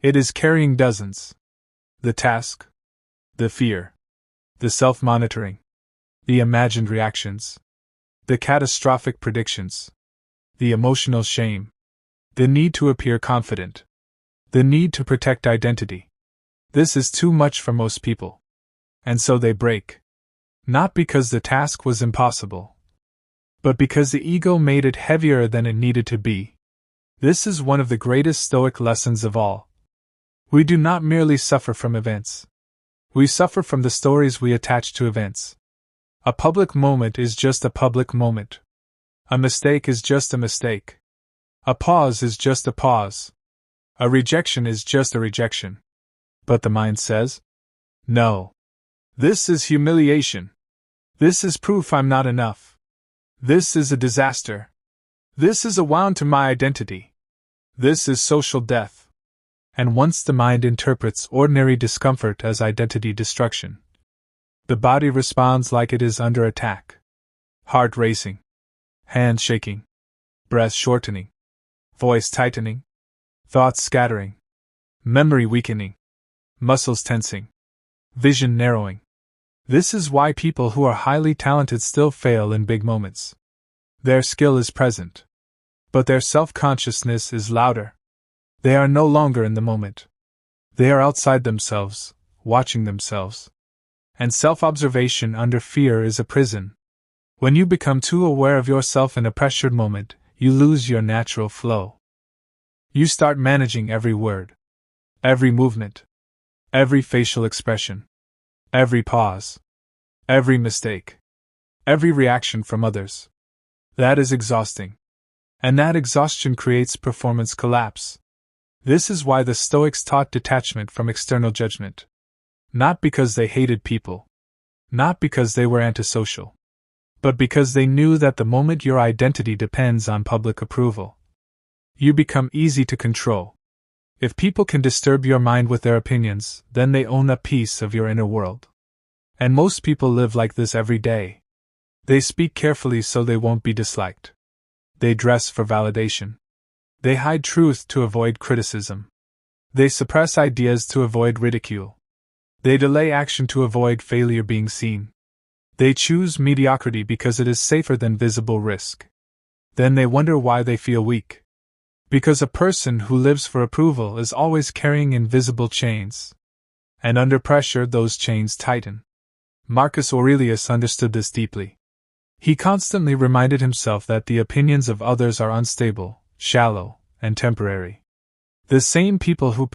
It is carrying dozens. The task, the fear, the self-monitoring, the imagined reactions, the catastrophic predictions, the emotional shame, the need to appear confident, the need to protect identity. This is too much for most people. And so they break. Not because the task was impossible, but because the ego made it heavier than it needed to be. This is one of the greatest Stoic lessons of all. We do not merely suffer from events. We suffer from the stories we attach to events. A public moment is just a public moment. A mistake is just a mistake. A pause is just a pause. A rejection is just a rejection. But the mind says, no. This is humiliation. This is proof I'm not enough. This is a disaster. This is a wound to my identity. This is social death. And once the mind interprets ordinary discomfort as identity destruction, the body responds like it is under attack. Heart racing, hands shaking, breath shortening, voice tightening, thoughts scattering, memory weakening, muscles tensing, vision narrowing. This is why people who are highly talented still fail in big moments. Their skill is present, but their self-consciousness is louder. They are no longer in the moment. They are outside themselves, watching themselves. And self-observation under fear is a prison. When you become too aware of yourself in a pressured moment, you lose your natural flow. You start managing every word, every movement, every facial expression, every pause, every mistake, every reaction from others. That is exhausting. And that exhaustion creates performance collapse. This is why the Stoics taught detachment from external judgment. Not because they hated people. Not because they were antisocial. But because they knew that the moment your identity depends on public approval, you become easy to control. If people can disturb your mind with their opinions, then they own a piece of your inner world. And most people live like this every day. They speak carefully so they won't be disliked. They dress for validation. They hide truth to avoid criticism. They suppress ideas to avoid ridicule. They delay action to avoid failure being seen. They choose mediocrity because it is safer than visible risk. Then they wonder why they feel weak. Because a person who lives for approval is always carrying invisible chains. And under pressure, those chains tighten. Marcus Aurelius understood this deeply. He constantly reminded himself that the opinions of others are unstable, shallow, and temporary. The same people who